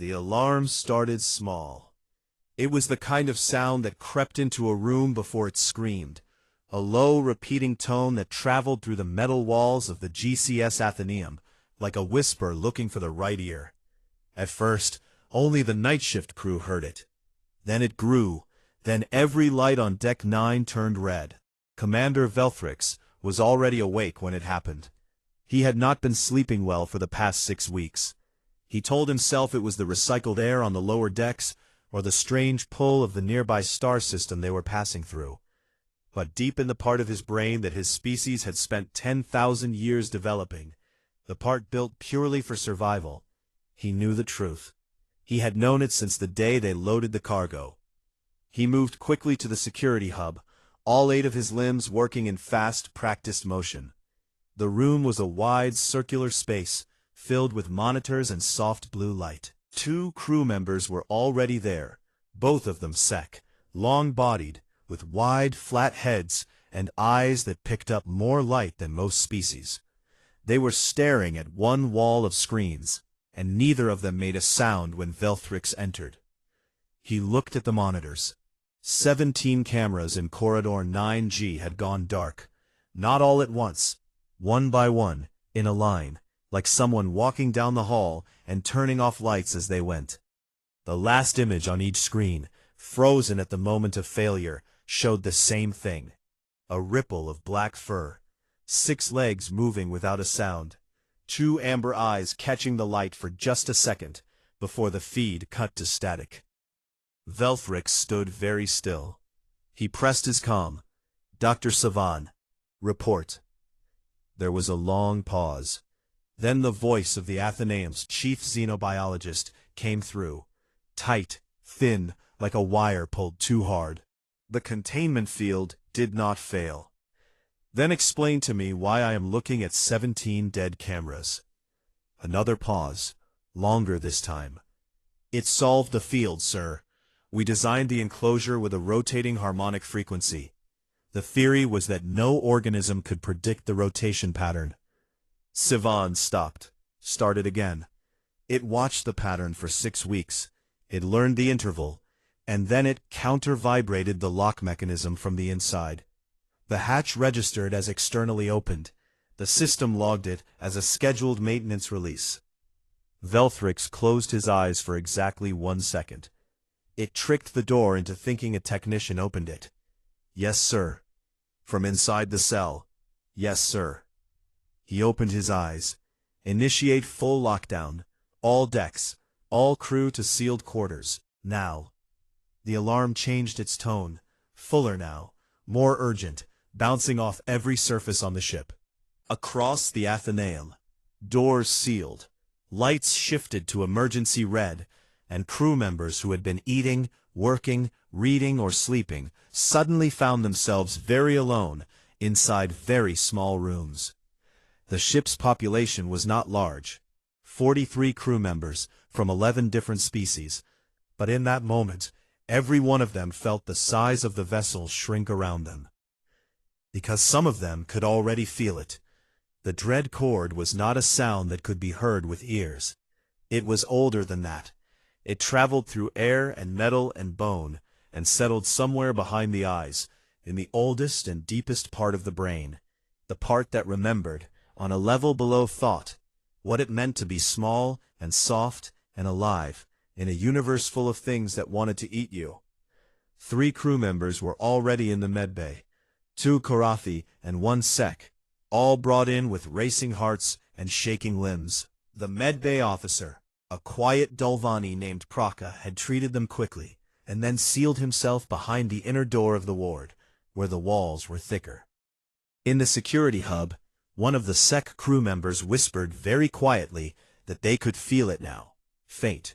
The alarm started small. It was the kind of sound that crept into a room before it screamed, a low, repeating tone that traveled through the metal walls of the GCS Athenaeum, like a whisper looking for the right ear. At first, only the night shift crew heard it. Then it grew, then every light on Deck 9 turned red. Commander Velthrix was already awake when it happened. He had not been sleeping well for the past 6 weeks. He told himself it was the recycled air on the lower decks, or the strange pull of the nearby star system they were passing through. But deep in the part of his brain that his species had spent 10,000 years developing, the part built purely for survival, he knew the truth. He had known it since the day they loaded the cargo. He moved quickly to the security hub, all 8 of his limbs working in fast, practiced motion. The room was a wide, circular space, filled with monitors and soft blue light. 2 crew members were already there, both of them sec, long-bodied, with wide, flat heads and eyes that picked up more light than most species. They were staring at one wall of screens, and neither of them made a sound when Velthrix entered. He looked at the monitors. 17 cameras in Corridor 9G had gone dark, not all at once, one by one, in a line, like someone walking down the hall and turning off lights as they went. The last image on each screen, frozen at the moment of failure, showed the same thing. A ripple of black fur, 6 legs moving without a sound, 2 amber eyes catching the light for just a second before the feed cut to static. Velthrix stood very still. He pressed his comm. "Dr. Savan, report." There was a long pause. Then the voice of the Athenaeum's chief xenobiologist came through, tight, thin, like a wire pulled too hard. "The containment field did not fail." "Then explain to me why I am looking at 17 dead cameras." Another pause, longer this time. "It solved the field, sir. We designed the enclosure with a rotating harmonic frequency. The theory was that no organism could predict the rotation pattern." Sivan stopped, started again. "It watched the pattern for 6 weeks. It learned the interval, and then it counter-vibrated the lock mechanism from the inside. The hatch registered as externally opened. The system logged it as a scheduled maintenance release." Velthrix closed his eyes for exactly 1 second. It tricked the door into thinking a technician opened it. "Yes, sir." "From inside the cell?" "Yes, sir." He opened his eyes. "Initiate full lockdown. All decks, all crew to sealed quarters, now." The alarm changed its tone, fuller now, more urgent, bouncing off every surface on the ship. Across the Athenaeum, doors sealed, lights shifted to emergency red, and crew members who had been eating, working, reading, or sleeping suddenly found themselves very alone inside very small rooms. The ship's population was not large, 43 crew members from 11 different species, but in that moment, every one of them felt the size of the vessel shrink around them. Because some of them could already feel it. The dread chord was not a sound that could be heard with ears. It was older than that. It traveled through air and metal and bone, and settled somewhere behind the eyes, in the oldest and deepest part of the brain, the part that remembered, on a level below thought, what it meant to be small and soft and alive, in a universe full of things that wanted to eat you. 3 crew members were already in the medbay, 2 Karathi and 1 Sec, all brought in with racing hearts and shaking limbs. The medbay officer, a quiet Dulvani named Praka, had treated them quickly, and then sealed himself behind the inner door of the ward, where the walls were thicker. In the security hub, one of the Sec crew members whispered very quietly that they could feel it now, faint,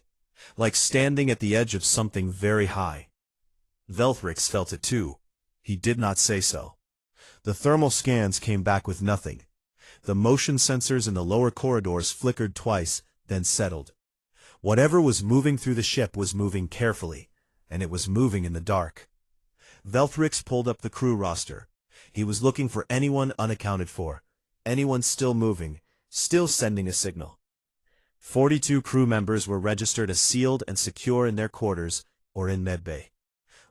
like standing at the edge of something very high. Velthrix felt it too. He did not say so. The thermal scans came back with nothing. The motion sensors in the lower corridors flickered twice, then settled. Whatever was moving through the ship was moving carefully, and it was moving in the dark. Velthrix pulled up the crew roster. He was looking for anyone unaccounted for, anyone still moving, still sending a signal. 42 crew members were registered as sealed and secure in their quarters or in medbay.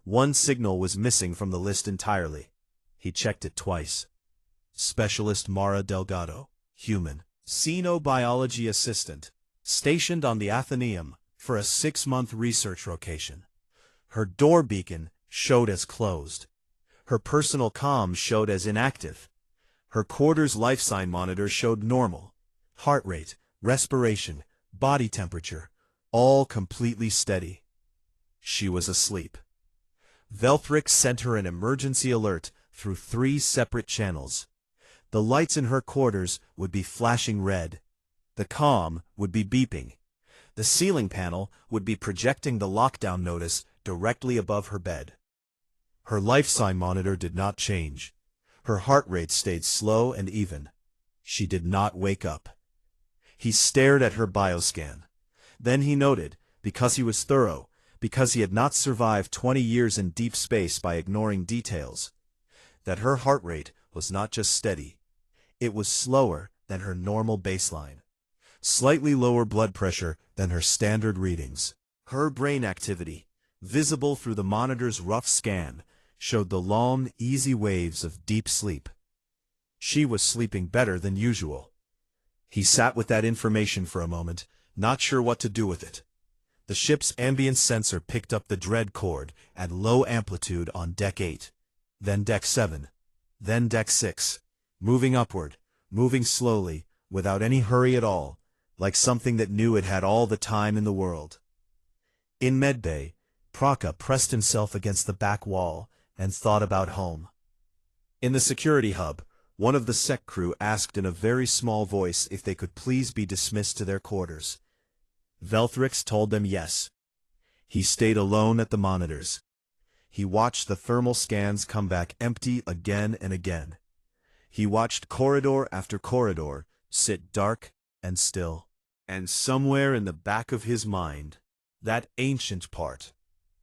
One signal was missing from the list entirely. He checked it twice. Specialist Mara Delgado, human, xenobiology assistant, stationed on the Athenaeum for a 6-month research rotation. Her door beacon showed as closed. Her personal comm showed as inactive. Her quarters life sign monitor showed normal. Heart rate, respiration, body temperature, all completely steady. She was asleep. Velthrix sent her an emergency alert through 3 separate channels. The lights in her quarters would be flashing red. The comm would be beeping. The ceiling panel would be projecting the lockdown notice directly above her bed. Her life sign monitor did not change. Her heart rate stayed slow and even. She did not wake up. He stared at her bioscan. Then he noted, because he was thorough, because he had not survived 20 years in deep space by ignoring details, that her heart rate was not just steady. It was slower than her normal baseline. Slightly lower blood pressure than her standard readings. Her brain activity, visible through the monitor's rough scan, showed the long, easy waves of deep sleep. She was sleeping better than usual. He sat with that information for a moment, not sure what to do with it. The ship's ambient sensor picked up the dread chord at low amplitude on Deck 8, then Deck 7, then Deck 6, moving upward, moving slowly, without any hurry at all, like something that knew it had all the time in the world. In medbay, Praka pressed himself against the back wall and thought about home. In the security hub, one of the sec crew asked in a very small voice if they could please be dismissed to their quarters. Velthrix told them yes. He stayed alone at the monitors. He watched the thermal scans come back empty again and again. He watched corridor after corridor sit dark and still. And somewhere in the back of his mind, that ancient part,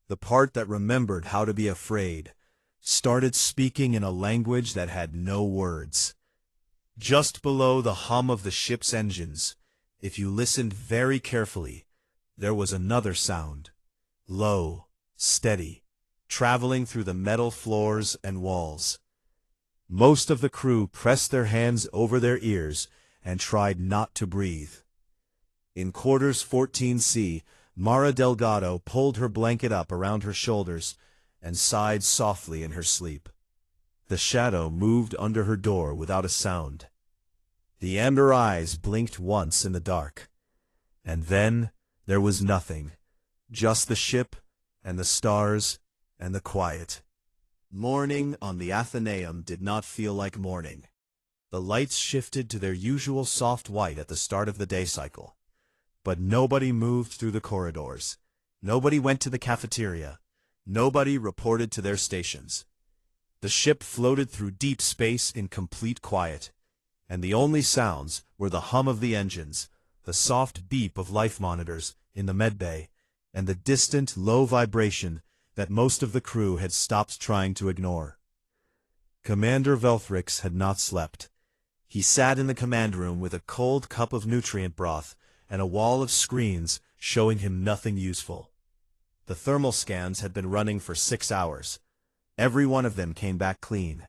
the part that remembered how to be afraid, started speaking in a language that had no words. Just below the hum of the ship's engines, if you listened very carefully, there was another sound, low, steady, traveling through the metal floors and walls. Most of the crew pressed their hands over their ears and tried not to breathe. In quarters 14C, Mara Delgado pulled her blanket up around her shoulders and sighed softly in her sleep. The shadow moved under her door without a sound. The amber eyes blinked once in the dark. And then there was nothing, just the ship and the stars and the quiet. Morning on the Athenaeum did not feel like morning. The lights shifted to their usual soft white at the start of the day cycle. But nobody moved through the corridors. Nobody went to the cafeteria. Nobody reported to their stations. The ship floated through deep space in complete quiet, and the only sounds were the hum of the engines, the soft beep of life monitors in the medbay, and the distant, low vibration that most of the crew had stopped trying to ignore. Commander Velthrix had not slept. He sat in the command room with a cold cup of nutrient broth and a wall of screens showing him nothing useful. The thermal scans had been running for 6 hours. Every one of them came back clean.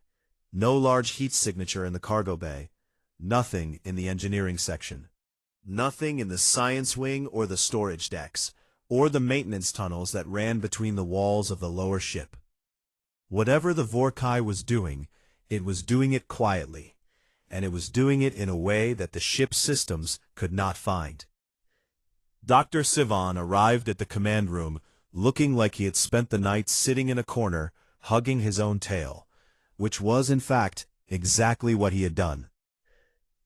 No large heat signature in the cargo bay. Nothing in the engineering section. Nothing in the science wing or the storage decks, or the maintenance tunnels that ran between the walls of the lower ship. Whatever the Vorkai was doing it quietly, and it was doing it in a way that the ship's systems could not find. Dr. Sivan arrived at the command room looking like he had spent the night sitting in a corner, hugging his own tail, which was, in fact, exactly what he had done.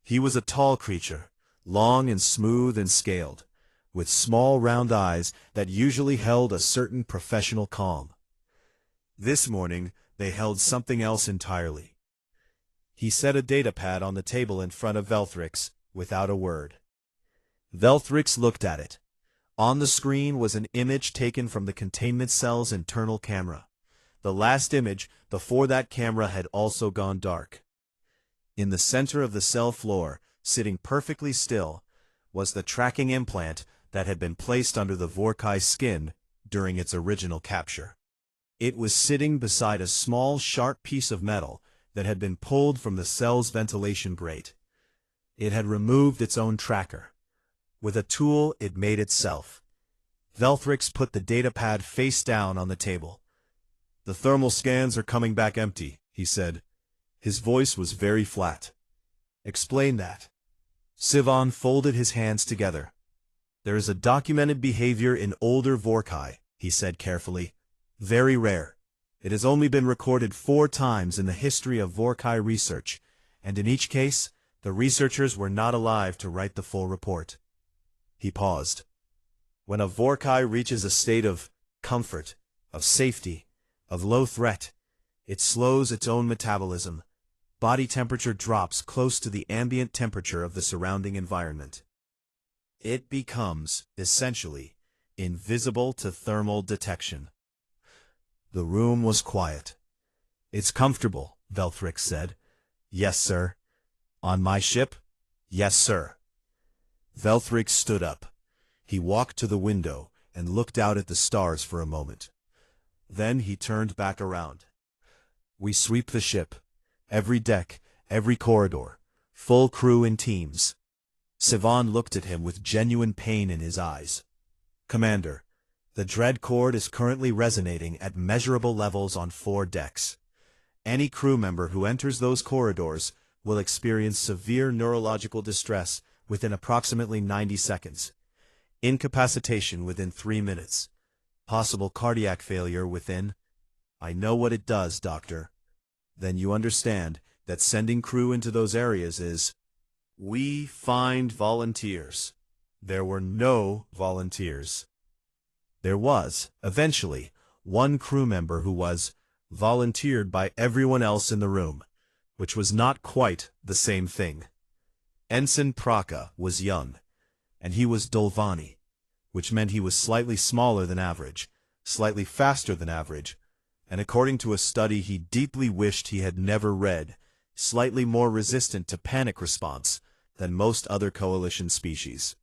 He was a tall creature, long and smooth and scaled, with small round eyes that usually held a certain professional calm. This morning, they held something else entirely. He set a datapad on the table in front of Velthrix, without a word. Velthrix looked at it. On the screen was an image taken from the containment cell's internal camera. The last image before that camera had also gone dark. In the center of the cell floor, sitting perfectly still, was the tracking implant that had been placed under the Vorkai's skin during its original capture. It was sitting beside a small, sharp piece of metal that had been pulled from the cell's ventilation grate. It had removed its own tracker. With a tool it made itself. Velthrix put the datapad face down on the table. "The thermal scans are coming back empty," he said. His voice was very flat. "Explain that." Sivan folded his hands together. "There is a documented behavior in older Vorkai," he said carefully. "Very rare. It has only been recorded 4 times in the history of Vorkai research, and in each case, the researchers were not alive to write the full report." He paused. "When a Vorkai reaches a state of comfort, of safety, of low threat, it slows its own metabolism. Body temperature drops close to the ambient temperature of the surrounding environment. It becomes, essentially, invisible to thermal detection." The room was quiet. "It's comfortable," Velthrix said. "Yes, sir." "On my ship?" "Yes, sir." Velthrix stood up. He walked to the window and looked out at the stars for a moment. Then he turned back around. "We sweep the ship. Every deck, every corridor, full crew in teams." Sivan looked at him with genuine pain in his eyes. "Commander, the dread chord is currently resonating at measurable levels on 4 decks. Any crew member who enters those corridors will experience severe neurological distress within approximately 90 seconds. Incapacitation within 3 minutes. Possible cardiac failure within— I know what it does, Doctor." "Then you understand that sending crew into those areas is— We find volunteers." There were no volunteers. There was, eventually, one crew member who was volunteered by everyone else in the room, which was not quite the same thing. Ensign Praka was young, and he was Dolvani, which meant he was slightly smaller than average, slightly faster than average, and according to a study he deeply wished he had never read, slightly more resistant to panic response than most other coalition species.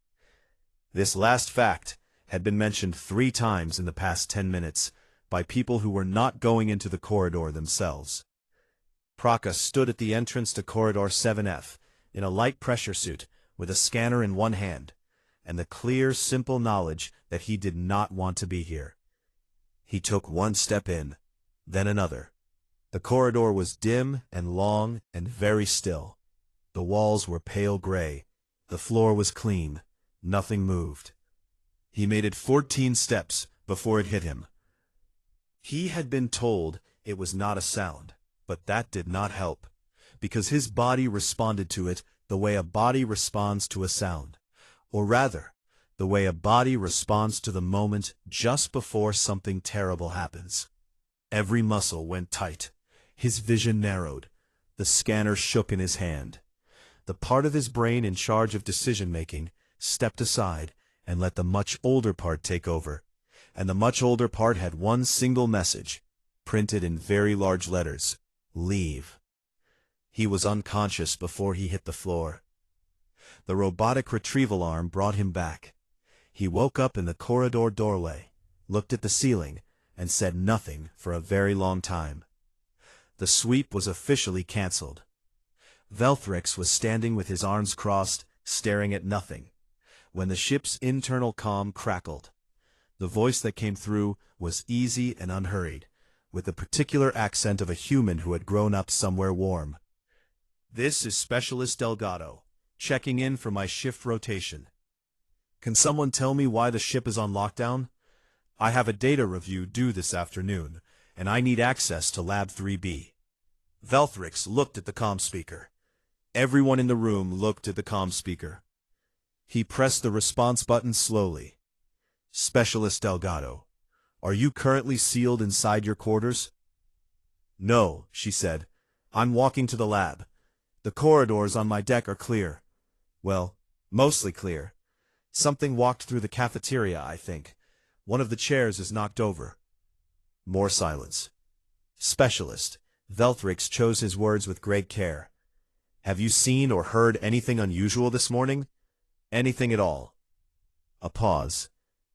This last fact had been mentioned 3 times in the past 10 minutes by people who were not going into the corridor themselves. Praka stood at the entrance to Corridor 7F in a light pressure suit with a scanner in one hand, and the clear, simple knowledge that he did not want to be here. He took one step in, then another. The corridor was dim and long and very still. The walls were pale gray. The floor was clean. Nothing moved. He made it 14 steps before it hit him. He had been told it was not a sound, but that did not help, because his body responded to it the way a body responds to a sound, or rather, the way a body responds to the moment just before something terrible happens. Every muscle went tight. His vision narrowed. The scanner shook in his hand. The part of his brain in charge of decision-making stepped aside and let the much older part take over, and the much older part had one single message, printed in very large letters: leave. He was unconscious before he hit the floor. The robotic retrieval arm brought him back. He woke up in the corridor doorway, looked at the ceiling, and said nothing for a very long time. The sweep was officially cancelled. Velthrix was standing with his arms crossed, staring at nothing, when the ship's internal comm crackled. The voice that came through was easy and unhurried, with the particular accent of a human who had grown up somewhere warm. "This is Specialist Delgado, checking in for my shift rotation. Can someone tell me why the ship is on lockdown? I have a data review due this afternoon, and I need access to Lab 3B. Velthrix looked at the comm speaker. Everyone in the room looked at the comm speaker. He pressed the response button slowly. "Specialist Delgado, are you currently sealed inside your quarters?" "No," she said. "I'm walking to the lab. The corridors on my deck are clear. Well, mostly clear. Something walked through the cafeteria, I think. One of the chairs is knocked over." More silence. "Specialist," Velthrix chose his words with great care. "Have you seen or heard anything unusual this morning? Anything at all. A pause.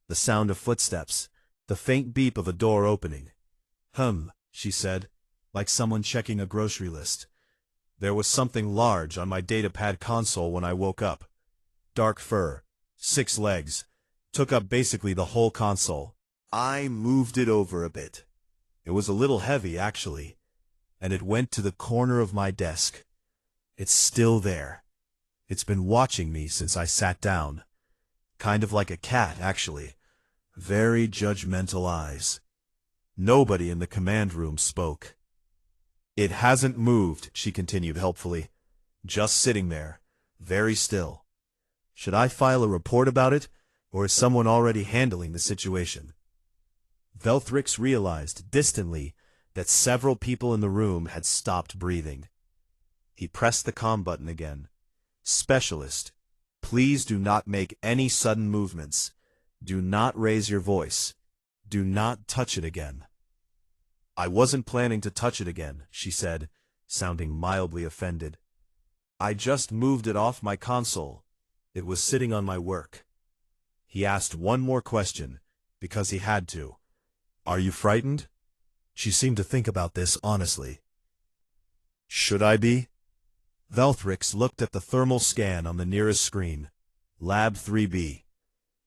The sound of footsteps. The faint beep of a door opening. She said, like someone checking a grocery list. There was something large on my datapad console when I woke up. Dark fur, 6 legs, took up basically the whole console. I moved it over a bit. It was a little heavy, actually, and it went to the corner of my desk. It's still there. It's been watching me since I sat down. Kind of like a cat, actually. Very judgmental eyes. Nobody in the command room spoke. It hasn't moved, she continued helpfully. Just sitting there, very still. Should I file a report about it, or is someone already handling the situation? Velthrix realized, distantly, that several people in the room had stopped breathing. He pressed the comm button again. Specialist, please do not make any sudden movements. Do not raise your voice. Do not touch it again. I wasn't planning to touch it again, she said, sounding mildly offended. I just moved it off my console. It was sitting on my work. He asked one more question, because he had to. Are you frightened? She seemed to think about this honestly. Should I be? Velthrix looked at the thermal scan on the nearest screen. Lab 3B.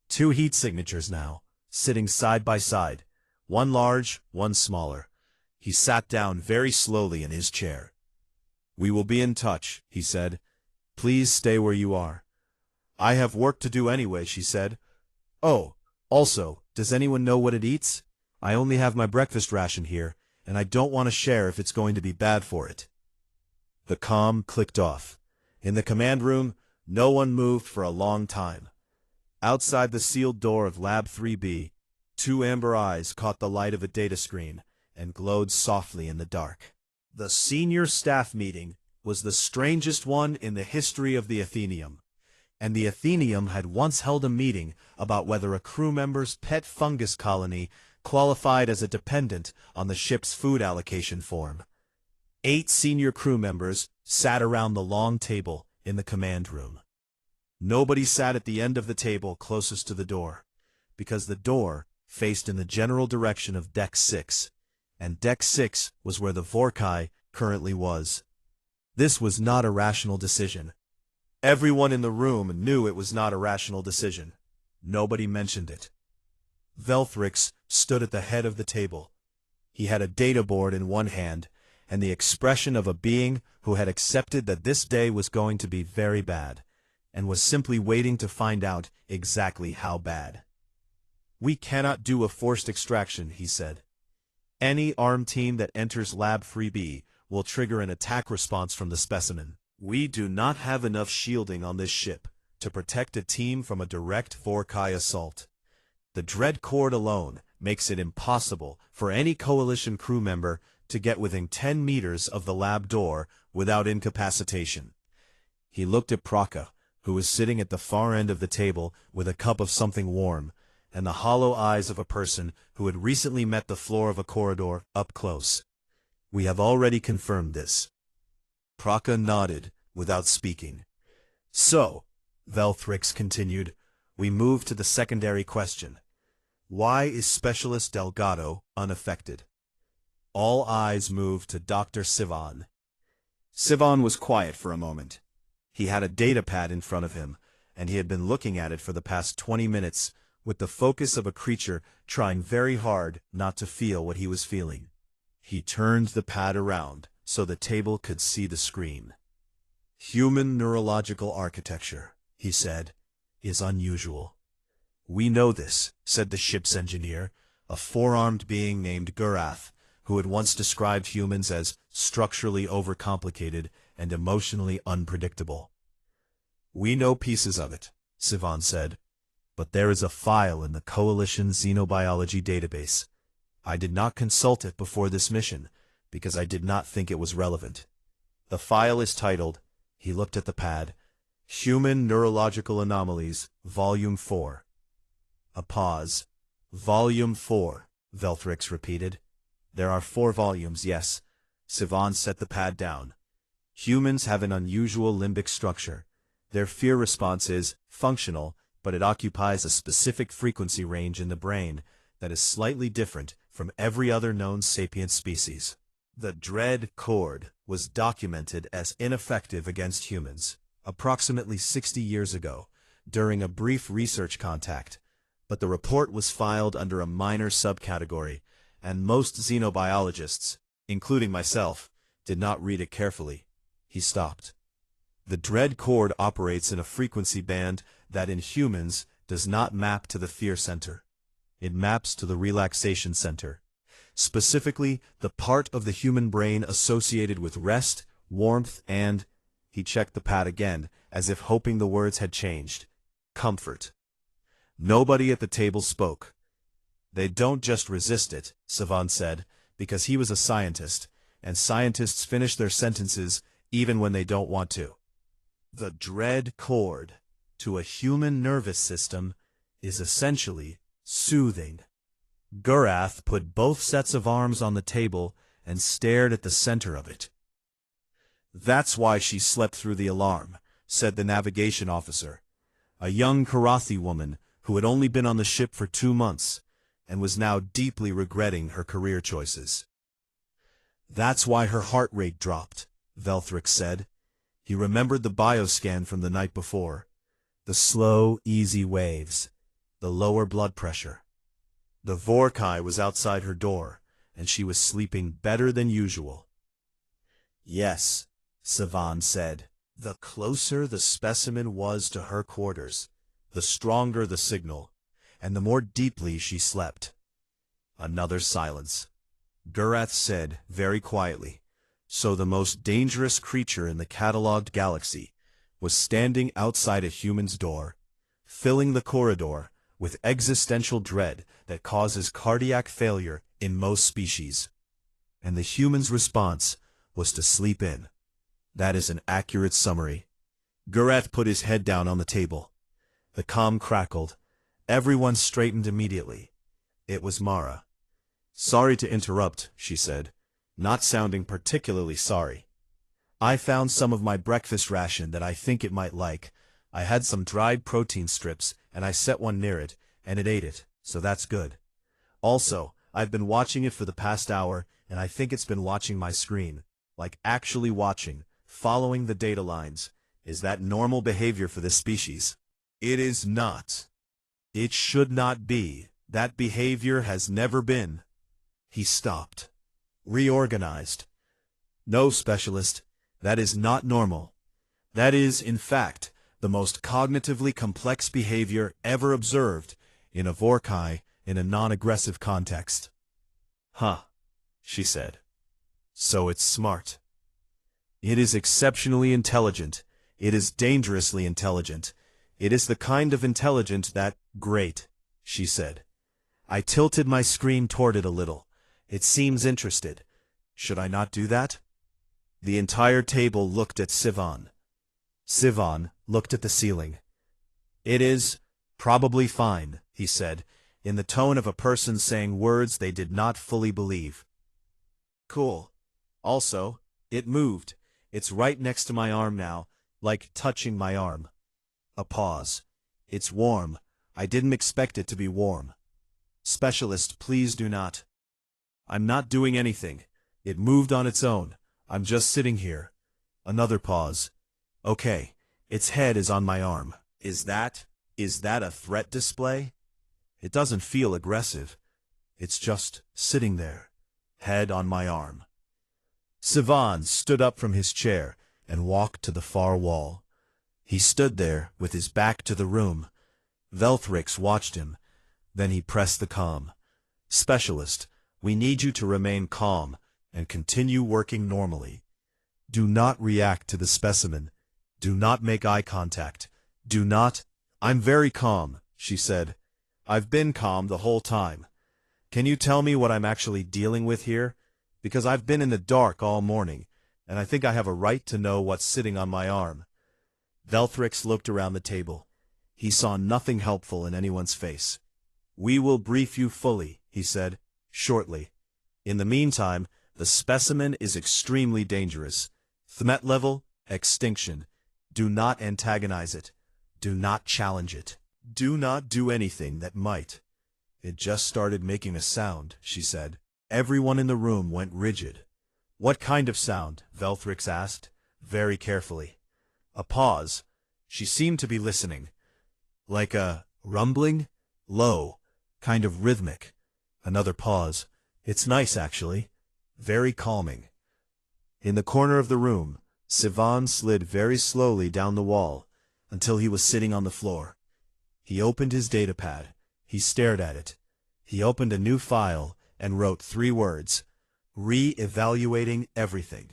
2 heat signatures now, sitting side by side, one large, one smaller. He sat down very slowly in his chair. We will be in touch, he said. Please stay where you are. I have work to do anyway, she said. Oh, also, does anyone know what it eats? I only have my breakfast ration here, and I don't want to share if it's going to be bad for it. The comm clicked off. In the command room, no one moved for a long time. Outside the sealed door of Lab 3B, 2 amber eyes caught the light of a data screen and glowed softly in the dark. The senior staff meeting was the strangest one in the history of the Athenium, and the Athenium had once held a meeting about whether a crew member's pet fungus colony qualified as a dependent on the ship's food allocation form. 8 senior crew members sat around the long table in the command room. Nobody sat at the end of the table closest to the door, because the door faced in the general direction of Deck 6, and Deck 6 was where the Vorkai currently was. This was not a rational decision. Everyone in the room knew it was not a rational decision. Nobody mentioned it. Velthrix stood at the head of the table. He had a data board in one hand, and the expression of a being who had accepted that this day was going to be very bad, and was simply waiting to find out exactly how bad. We cannot do a forced extraction, he said. Any armed team that enters Lab 3B will trigger an attack response from the specimen. We do not have enough shielding on this ship to protect a team from a direct Vorkai assault. The dread cord alone makes it impossible for any coalition crew member to get within 10 meters of the lab door without incapacitation. He looked at Praka, who was sitting at the far end of the table with a cup of something warm, and the hollow eyes of a person who had recently met the floor of a corridor up close. We have already confirmed this. Praka nodded, without speaking. So, Velthrix continued, we move to the secondary question. Why is Specialist Delgado unaffected? All eyes moved to Dr. Sivan. Sivan was quiet for a moment. He had a datapad in front of him, and he had been looking at it for the past 20 minutes, with the focus of a creature trying very hard not to feel what he was feeling. He turned the pad around so the table could see the screen. Human neurological architecture, he said, is unusual. We know this, said the ship's engineer, a 4-armed being named Gurath, who had once described humans as structurally overcomplicated and emotionally unpredictable. We know pieces of it, Sivan said, but there is a file in the Coalition Xenobiology database. I did not consult it before this mission, because I did not think it was relevant. The file is titled, he looked at the pad, Human Neurological Anomalies, Volume 4. A pause. Volume 4, Velthrix repeated. There are 4 volumes, yes. Sivan set the pad down. Humans have an unusual limbic structure. Their fear response is functional, but it occupies a specific frequency range in the brain that is slightly different from every other known sapient species. The dread chord was documented as ineffective against humans approximately 60 years ago during a brief research contact, but the report was filed under a minor subcategory, and most xenobiologists, including myself, did not read it carefully. He stopped. The dread chord operates in a frequency band that in humans does not map to the fear center. It maps to the relaxation center, specifically the part of the human brain associated with rest, warmth, and, he checked the pad again, as if hoping the words had changed, comfort. Nobody at the table spoke. They don't just resist it, Savan said, because he was a scientist, and scientists finish their sentences even when they don't want to. The dread chord, to a human nervous system, is essentially soothing. Gurath put both sets of arms on the table and stared at the center of it. That's why she slept through the alarm, said the navigation officer, a young Karathi woman who had only been on the ship for 2 months and was now deeply regretting her career choices. That's why her heart rate dropped, Velthrix said. He remembered the bioscan from the night before. The slow, easy waves, the lower blood pressure. The Vorkai was outside her door, and she was sleeping better than usual. Yes, Savan said. The closer the specimen was to her quarters, the stronger the signal, and the more deeply she slept. Another silence. Gurath said very quietly, so the most dangerous creature in the catalogued galaxy was standing outside a human's door, filling the corridor with existential dread that causes cardiac failure in most species. And the human's response was to sleep in. That is an accurate summary. Gurath put his head down on the table. The comm crackled. Everyone straightened immediately. It was Mara. Sorry to interrupt, she said, not sounding particularly sorry. I found some of my breakfast ration that I think it might like. I had some dried protein strips, and I set one near it, and it ate it, so that's good. Also, I've been watching it for the past hour, and I think it's been watching my screen. Like actually watching, following the data lines. Is that normal behavior for this species? It is not. It should not be. That behavior has never been. He stopped. Reorganized. No, specialist, that is not normal. That is, in fact, the most cognitively complex behavior ever observed in a Vorkai in a non-aggressive context. Huh, she said. So it's smart. It is exceptionally intelligent. It is dangerously intelligent. It is the kind of intelligent that, great, she said. I tilted my screen toward it a little. It seems interested. Should I not do that? The entire table looked at Sivan. Sivan looked at the ceiling. It is probably fine, he said, in the tone of a person saying words they did not fully believe. Cool. Also, it moved. It's right next to my arm now, like touching my arm. A pause. It's warm. I didn't expect it to be warm. Specialist, please do not. I'm not doing anything. It moved on its own. I'm just sitting here. Another pause. Okay, its head is on my arm. Is that a threat display? It doesn't feel aggressive. It's just sitting there, head on my arm. Sivan stood up from his chair and walked to the far wall. He stood there with his back to the room. Velthrix watched him. Then he pressed the comm. Specialist, we need you to remain calm and continue working normally. Do not react to the specimen. Do not make eye contact. Do not. I'm very calm, she said. I've been calm the whole time. Can you tell me what I'm actually dealing with here? Because I've been in the dark all morning, and I think I have a right to know what's sitting on my arm. Velthrix looked around the table. He saw nothing helpful in anyone's face. We will brief you fully, he said, shortly. In the meantime, the specimen is extremely dangerous. Threat level, extinction. Do not antagonize it. Do not challenge it. Do not do anything that might. It just started making a sound, she said. Everyone in the room went rigid. What kind of sound? Velthrix asked, very carefully. A pause. She seemed to be listening. Like a rumbling? Low. Kind of rhythmic. Another pause. It's nice, actually. Very calming. In the corner of the room, Sivan slid very slowly down the wall until he was sitting on the floor. He opened his datapad. He stared at it. He opened a new file and wrote 3 words. Re-evaluating everything.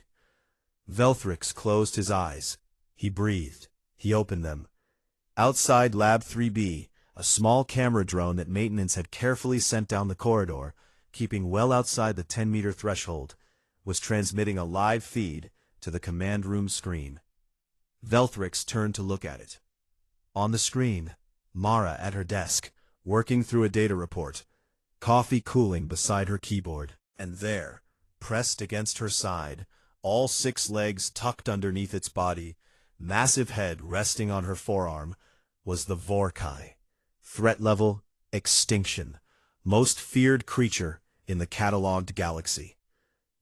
Velthrix closed his eyes. He breathed. He opened them. Outside Lab 3B, a small camera drone that maintenance had carefully sent down the corridor, keeping well outside the 10-meter threshold, was transmitting a live feed to the command room screen. Velthrix turned to look at it. On the screen, Mara at her desk, working through a data report, coffee cooling beside her keyboard. And there, pressed against her side, all 6 legs tucked underneath its body, massive head resting on her forearm, was the Vorkai. Threat level, extinction. Most feared creature in the catalogued galaxy.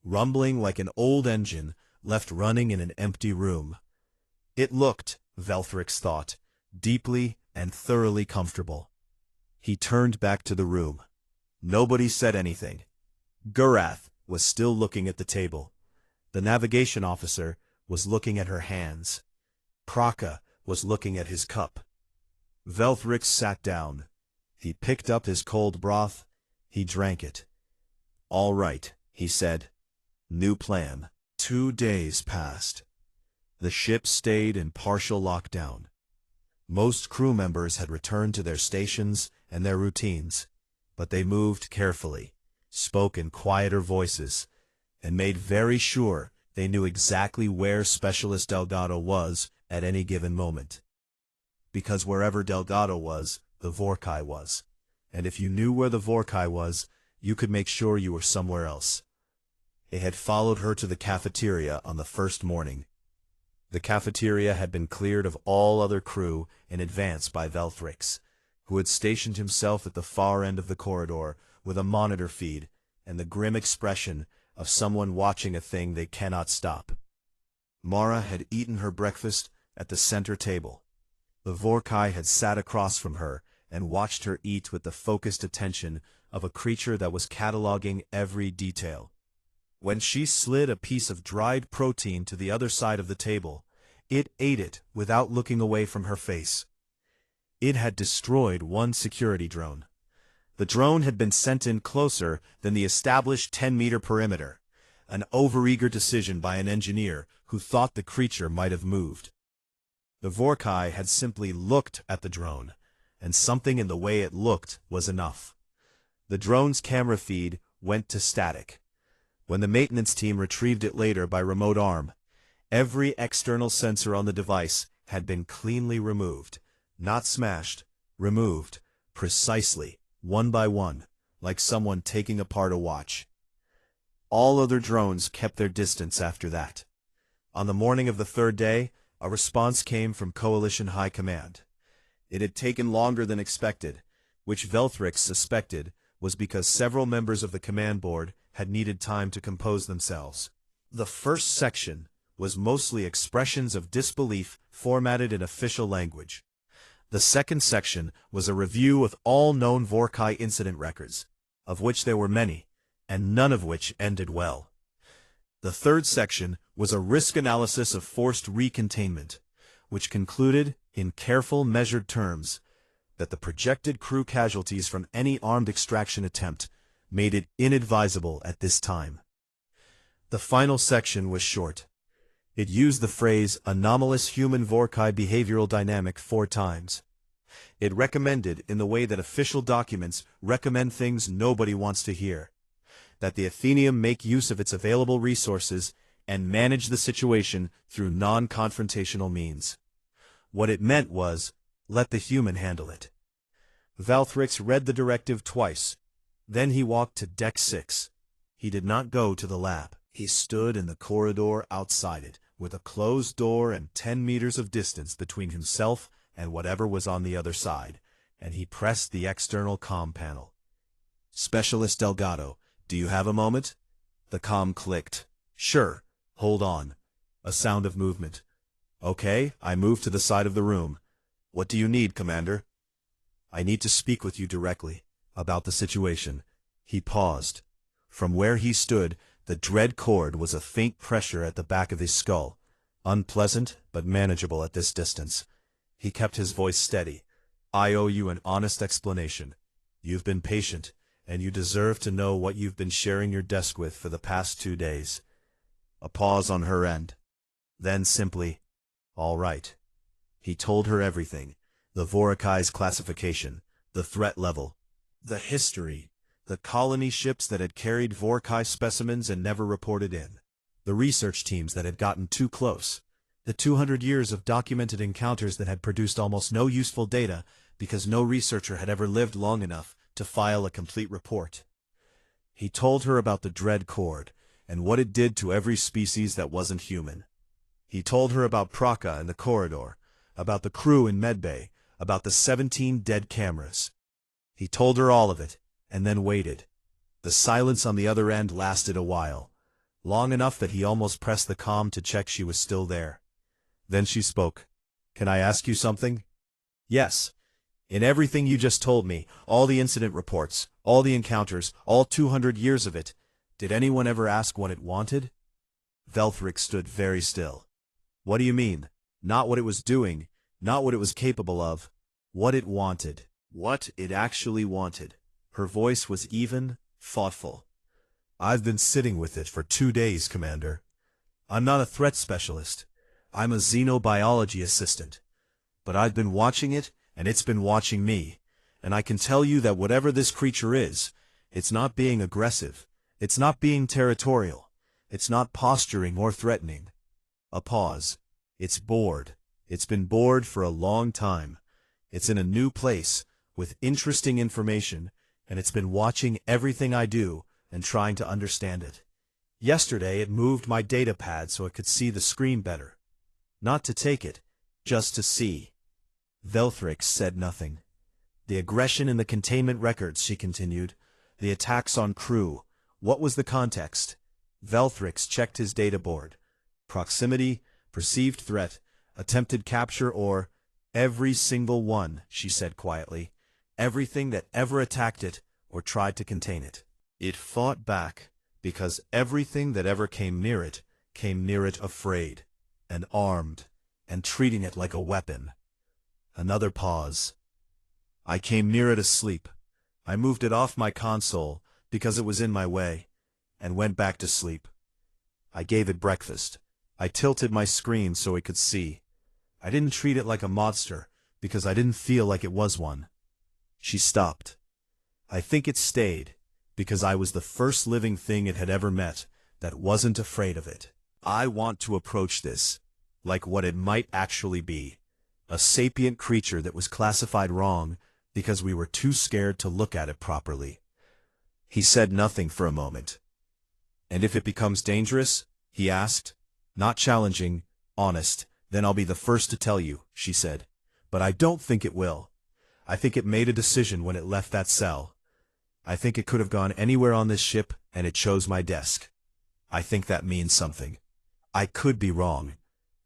Rumbling like an old engine left running in an empty room. It looked, Velthrix thought, deeply and thoroughly comfortable. He turned back to the room. Nobody said anything. Gurath was still looking at the table. The navigation officer was looking at her hands. Kraka was looking at his cup. Velthrix sat down. He picked up his cold broth. He drank it. All right, he said. New plan. 2 days passed. The ship stayed in partial lockdown. Most crew members had returned to their stations and their routines, but they moved carefully, spoke in quieter voices, and made very sure they knew exactly where Specialist Delgado was at any given moment. Because wherever Delgado was, the Vorkai was. And if you knew where the Vorkai was, you could make sure you were somewhere else. They had followed her to the cafeteria on the first morning. The cafeteria had been cleared of all other crew in advance by Velthrix, who had stationed himself at the far end of the corridor with a monitor feed and the grim expression of someone watching a thing they cannot stop. Mara had eaten her breakfast at the center table. The Vorkai had sat across from her and watched her eat with the focused attention of a creature that was cataloging every detail. When she slid a piece of dried protein to the other side of the table, it ate it without looking away from her face. It had destroyed one security drone. The drone had been sent in closer than the established 10-meter perimeter, an overeager decision by an engineer who thought the creature might have moved. The Vorkai had simply looked at the drone, and something in the way it looked was enough. The drone's camera feed went to static. When the maintenance team retrieved it later by remote arm, every external sensor on the device had been cleanly removed, not smashed, removed, precisely, one by one, like someone taking apart a watch. All other drones kept their distance after that. On the morning of the 3rd day, a response came from Coalition High Command. It had taken longer than expected, which Velthrix suspected was because several members of the command board had needed time to compose themselves. The first section was mostly expressions of disbelief formatted in official language. The second section was a review of all known Vorkai incident records, of which there were many, and none of which ended well. The third section was a risk analysis of forced recontainment, which concluded, in careful, measured terms, that the projected crew casualties from any armed extraction attempt made it inadvisable at this time. The final section was short. It used the phrase anomalous human Vorkai behavioral dynamic 4 times. It recommended, in the way that official documents recommend things nobody wants to hear, that the Athenium make use of its available resources and manage the situation through non-confrontational means. What it meant was, let the human handle it. Velthrix read the directive twice. Then he walked to Deck 6. He did not go to the lab. He stood in the corridor outside it, with a closed door and 10 meters of distance between himself and whatever was on the other side, and he pressed the external comm panel. "Specialist Delgado, do you have a moment?" The comm clicked. "Sure, hold on." A sound of movement. "Okay, I moved to the side of the room. What do you need, Commander?" "I need to speak with you directly, about the situation." He paused. From where he stood, the dread cord was a faint pressure at the back of his skull. Unpleasant, but manageable at this distance. He kept his voice steady. "I owe you an honest explanation. You've been patient, and you deserve to know what you've been sharing your desk with for the past 2 days. A pause on her end. Then simply, "All right." He told her everything. The Voracai's classification, the threat level, the history, the colony ships that had carried Voracai specimens and never reported in, the research teams that had gotten too close, the 200 years of documented encounters that had produced almost no useful data because no researcher had ever lived long enough to file a complete report. He told her about the dread cord and what it did to every species that wasn't human. He told her about Praka and the corridor, about the crew in Medbay, about the 17 dead cameras. He told her all of it, and then waited. The silence on the other end lasted a while, long enough that he almost pressed the comm to check she was still there. Then she spoke. "Can I ask you something?" "Yes. In everything you just told me, all the incident reports, all the encounters, all 200 years of it, did anyone ever ask what it wanted?" Velthric stood very still. "What do you mean? Not what it was doing, not what it was capable of. What it wanted. What it actually wanted." Her voice was even, thoughtful. "I've been sitting with it for 2 days, Commander. I'm not a threat specialist. I'm a xenobiology assistant. But I've been watching it, and it's been watching me. And I can tell you that whatever this creature is, it's not being aggressive. It's not being territorial. It's not posturing or threatening." A pause. "It's bored. It's been bored for a long time. It's in a new place, with interesting information, and it's been watching everything I do and trying to understand it. Yesterday it moved my data pad so it could see the screen better. Not to take it, just to see." Velthric said nothing. "The aggression in the containment records," she continued. "The attacks on crew. What was the context?" Velthric checked his data board. "Proximity, perceived threat, attempted capture, or—" "Every single one," she said quietly. "Everything that ever attacked it or tried to contain it. It fought back, because everything that ever came near it afraid, and armed, and treating it like a weapon." Another pause. "I came near it asleep. I moved it off my console, because it was in my way, and went back to sleep. I gave it breakfast. I tilted my screen so it could see. I didn't treat it like a monster, because I didn't feel like it was one." She stopped. "I think it stayed, because I was the first living thing it had ever met that wasn't afraid of it. I want to approach this like what it might actually be, a sapient creature that was classified wrong because we were too scared to look at it properly." He said nothing for a moment. "And if it becomes dangerous?" he asked. Not challenging, honest. "Then I'll be the first to tell you," she said. "But I don't think it will. I think it made a decision when it left that cell. I think it could have gone anywhere on this ship, and it chose my desk. I think that means something. I could be wrong,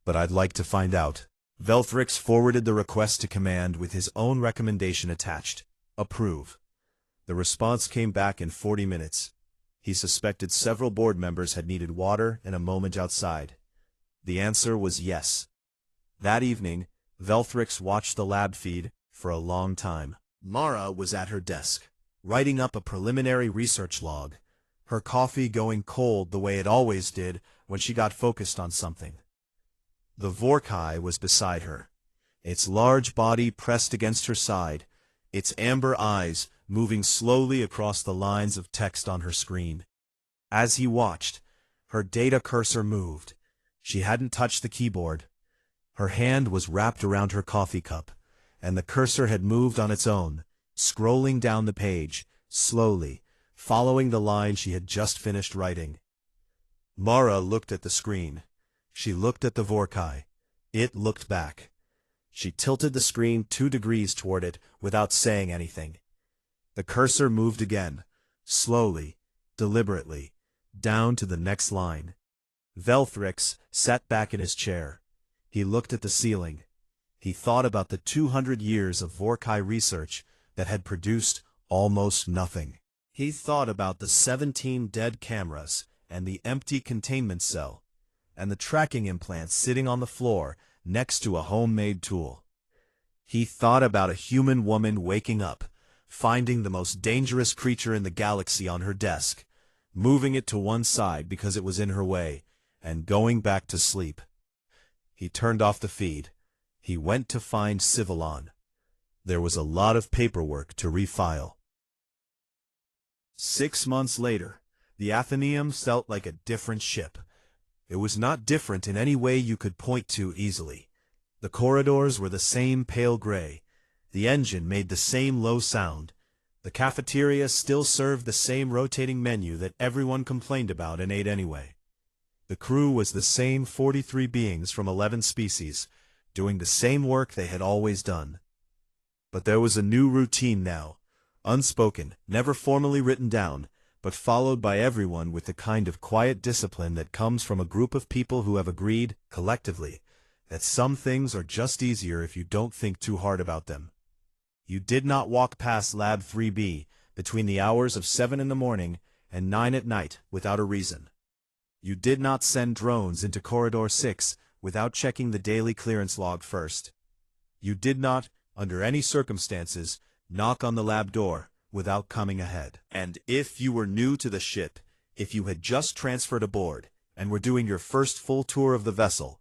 but I'd like to find out." Velthric forwarded the request to command with his own recommendation attached. Approve. The response came back in 40 minutes. He suspected several board members had needed water and a moment outside. The answer was yes. That evening, Velthric watched the lab feed for a long time. Mara was at her desk, writing up a preliminary research log, her coffee going cold the way it always did when she got focused on something. The Vorkai was beside her, its large body pressed against her side, its amber eyes moving slowly across the lines of text on her screen. As he watched, her data cursor moved. She hadn't touched the keyboard. Her hand was wrapped around her coffee cup, and the cursor had moved on its own, scrolling down the page, slowly, following the line she had just finished writing. Mara looked at the screen. She looked at the Vorkai. It looked back. She tilted the screen 2 degrees toward it without saying anything. The cursor moved again, slowly, deliberately, down to the next line. Velthrix sat back in his chair. He looked at the ceiling. He thought about the 200 years of Vorkai research that had produced almost nothing. He thought about the 17 dead cameras and the empty containment cell, and the tracking implants sitting on the floor next to a homemade tool. He thought about a human woman waking up, finding the most dangerous creature in the galaxy on her desk, moving it to one side because it was in her way, and going back to sleep. He turned off the feed. He went to find Civilon. There was a lot of paperwork to refile. 6 months later, the Athenaeum felt like a different ship. It was not different in any way you could point to easily. The corridors were the same pale gray. The engine made the same low sound. The cafeteria still served the same rotating menu that everyone complained about and ate anyway. The crew was the same 43 beings from 11 species, doing the same work they had always done. But there was a new routine now, unspoken, never formally written down, but followed by everyone with the kind of quiet discipline that comes from a group of people who have agreed, collectively, that some things are just easier if you don't think too hard about them. You did not walk past Lab 3B between the hours of 7 in the morning and 9 at night without a reason. You did not send drones into Corridor 6 without checking the daily clearance log first. You did not, under any circumstances, knock on the lab door without coming ahead. And if you were new to the ship, if you had just transferred aboard and were doing your first full tour of the vessel,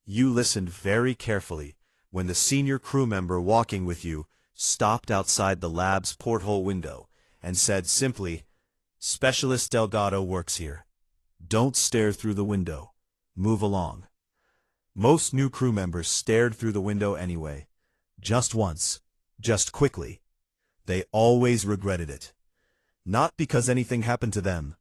you listened very carefully when the senior crew member walking with you stopped outside the lab's porthole window and said simply, "Specialist Delgado works here. Don't stare through the window. Move along." Most new crew members stared through the window anyway. Just once. Just quickly. They always regretted it. Not because anything happened to them.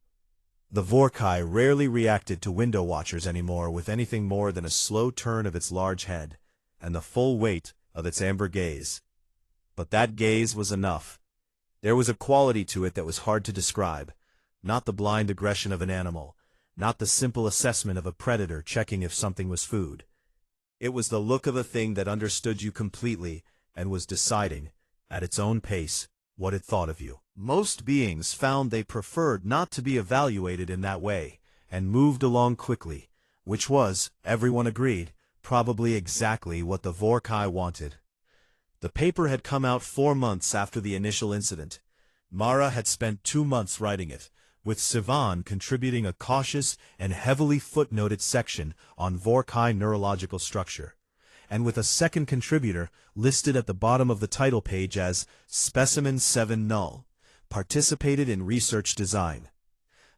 The Vorkai rarely reacted to window watchers anymore with anything more than a slow turn of its large head, and the full weight of its amber gaze. But that gaze was enough. There was a quality to it that was hard to describe, not the blind aggression of an animal, not the simple assessment of a predator checking if something was food. It was the look of a thing that understood you completely and was deciding, at its own pace, what it thought of you. Most beings found they preferred not to be evaluated in that way, and moved along quickly, which was, everyone agreed, probably exactly what the Vorkai wanted. The paper had come out 4 months after the initial incident. Mara had spent 2 months writing it, with Sivan contributing a cautious and heavily footnoted section on Vorkai neurological structure, and with a second contributor listed at the bottom of the title page as Specimen 7 Null, participated in research design.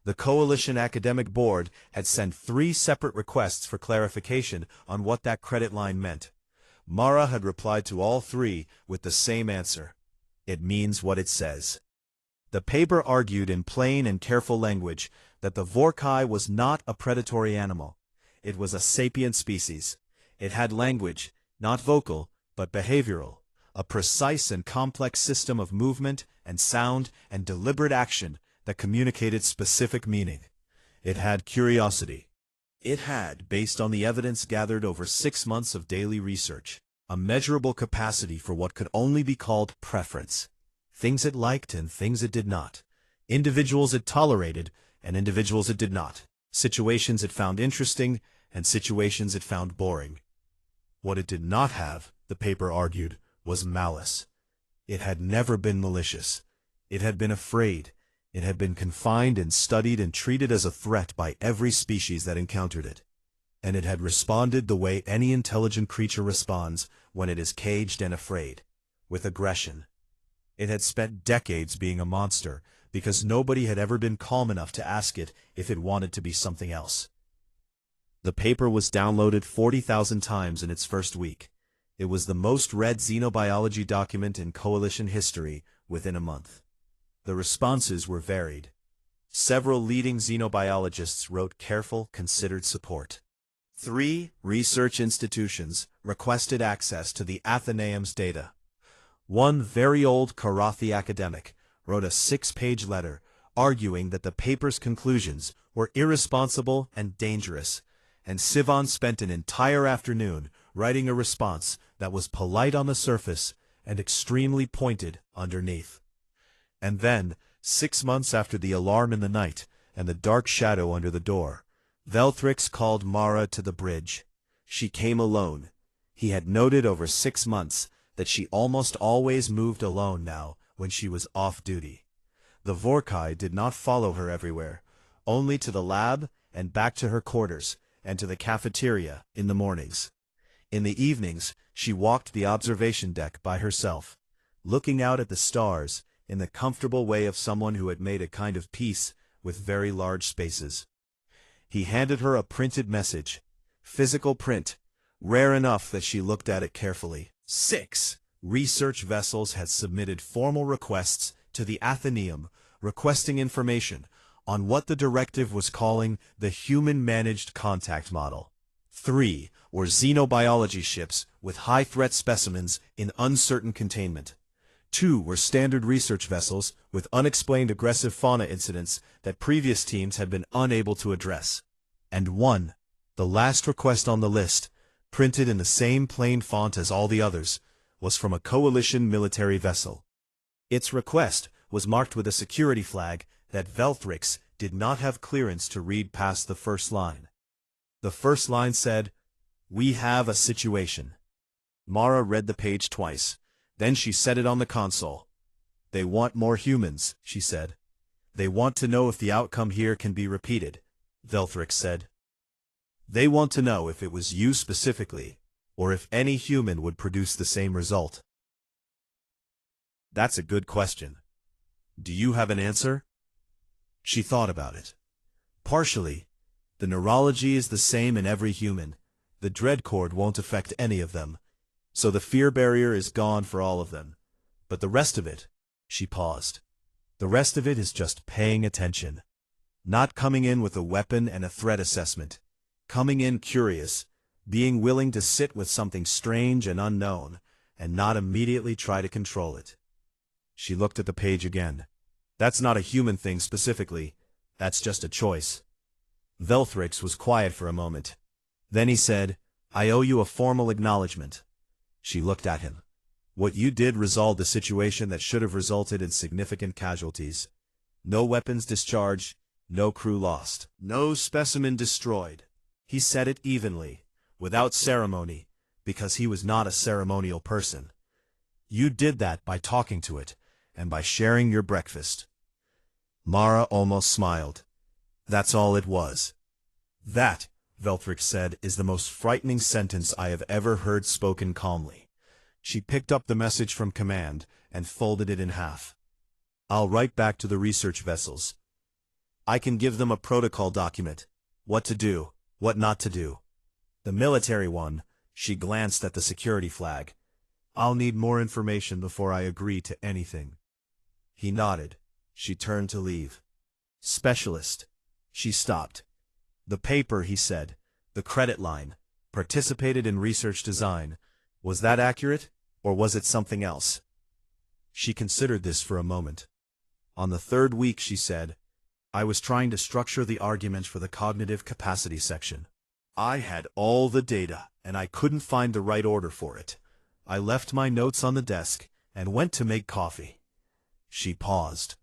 The Coalition Academic Board had sent 3 separate requests for clarification on what that credit line meant. Mara had replied to all 3 with the same answer. It means what it says. The paper argued in plain and careful language that the Vorkai was not a predatory animal. It was a sapient species. It had language, not vocal, but behavioral, a precise and complex system of movement and sound and deliberate action that communicated specific meaning. It had curiosity. It had, based on the evidence gathered over 6 months of daily research, a measurable capacity for what could only be called preference. Things it liked and things it did not. Individuals it tolerated and individuals it did not. Situations it found interesting and situations it found boring. What it did not have, the paper argued, was malice. It had never been malicious. It had been afraid. It had been confined and studied and treated as a threat by every species that encountered it. And it had responded the way any intelligent creature responds when it is caged and afraid, with aggression. It had spent decades being a monster because nobody had ever been calm enough to ask it if it wanted to be something else. The paper was downloaded 40,000 times in its first week. It was the most read xenobiology document in Coalition history within a month. The responses were varied. Several leading xenobiologists wrote careful, considered support. 3 research institutions requested access to the Athenaeum's data. One very old Karathi academic wrote a 6-page letter arguing that the paper's conclusions were irresponsible and dangerous, and Sivan spent an entire afternoon writing a response that was polite on the surface and extremely pointed underneath. And then, 6 months after the alarm in the night and the dark shadow under the door, Velthrix called Mara to the bridge. She came alone. He had noted over 6 months that she almost always moved alone now when she was off duty. The Vorkai did not follow her everywhere, only to the lab and back to her quarters and to the cafeteria in the mornings. In the evenings, she walked the observation deck by herself, looking out at the stars in the comfortable way of someone who had made a kind of peace with very large spaces. He handed her a printed message, physical print, rare enough that she looked at it carefully. 6 research vessels had submitted formal requests to the Athenaeum requesting information on what the directive was calling the Human-Managed Contact Model. 3 were xenobiology ships with high-threat specimens in uncertain containment. 2 were standard research vessels with unexplained aggressive fauna incidents that previous teams had been unable to address. And 1, the last request on the list, printed in the same plain font as all the others, was from a coalition military vessel. Its request was marked with a security flag that Velthrix did not have clearance to read past the first line. The first line said, "We have a situation." Mara read the page twice. Then she set it on the console. "They want more humans," she said. "They want to know if the outcome here can be repeated," Velthrix said. "They want to know if it was you specifically, or if any human would produce the same result." "That's a good question. Do you have an answer?" She thought about it. "Partially. The neurology is the same in every human. The dread cord won't affect any of them. So the fear barrier is gone for all of them. But the rest of it," she paused, "the rest of it is just paying attention. Not coming in with a weapon and a threat assessment. Coming in curious, being willing to sit with something strange and unknown, and not immediately try to control it." She looked at the page again. "That's not a human thing specifically. That's just a choice." Velthrix was quiet for a moment. Then he said, "I owe you a formal acknowledgement." She looked at him. "What you did resolved a situation that should have resulted in significant casualties. No weapons discharged, no crew lost, no specimen destroyed." He said it evenly, without ceremony, because he was not a ceremonial person. "You did that by talking to it, and by sharing your breakfast." Mara almost smiled. "That's all it was." "That," Velthrix said, "is the most frightening sentence I have ever heard spoken calmly." She picked up the message from command and folded it in half. "I'll write back to the research vessels. I can give them a protocol document. What to do, what not to do. The military one," she glanced at the security flag. "I'll need more information before I agree to anything." He nodded. She turned to leave. "Specialist." She stopped. "The paper," he said, "the credit line, participated in research design. Was that accurate, or was it something else?" She considered this for a moment. On the 3rd week, she said, "I was trying to structure the argument for the cognitive capacity section. I had all the data, and I couldn't find the right order for it. I left my notes on the desk and went to make coffee." She paused.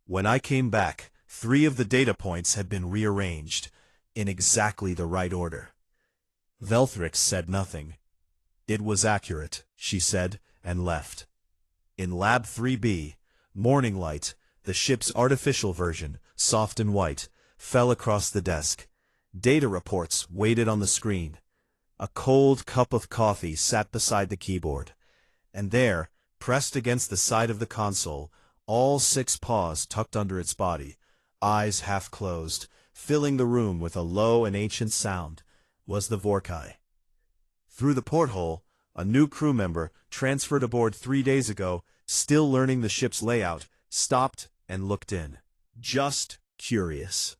"When I came back, 3 of the data points had been rearranged, in exactly the right order." Velthrix said nothing. "It was accurate," she said, and left. In Lab 3B, Morning Light, the ship's artificial version, soft and white, fell across the desk. Data reports waited on the screen. A cold cup of coffee sat beside the keyboard. And there, pressed against the side of the console, all 6 paws tucked under its body, eyes half closed, filling the room with a low and ancient sound, was the Vorkai. Through the porthole, a new crew member, transferred aboard 3 days ago, still learning the ship's layout, stopped and looked in. Just curious.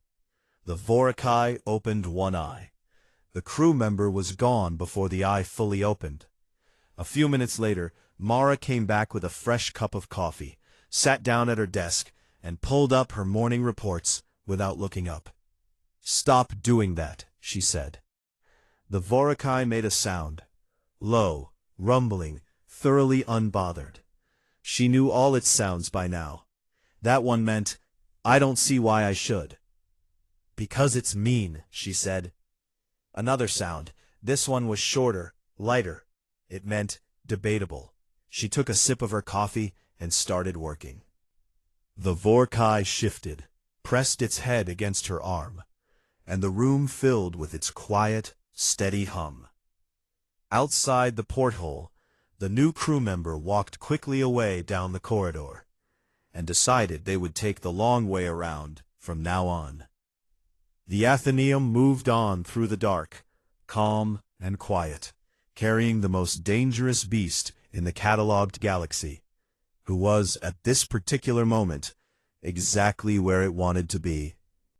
The Vorkai opened one eye. The crew member was gone before the eye fully opened. A few minutes later, Mara came back with a fresh cup of coffee, sat down at her desk, and pulled up her morning reports without looking up. "Stop doing that," she said. The Vorakai made a sound, low, rumbling, thoroughly unbothered. She knew all its sounds by now. That one meant, "I don't see why I should." "Because it's mean," she said. Another sound. This one was shorter, lighter. It meant, "debatable." She took a sip of her coffee and started working. The Vorakai shifted, pressed its head against her arm, and the room filled with its quiet, steady hum. Outside the porthole, the new crew member walked quickly away down the corridor, and decided they would take the long way around from now on. The Athenaeum moved on through the dark, calm and quiet, carrying the most dangerous beast in the catalogued galaxy, who was, at this particular moment, exactly where it wanted to be.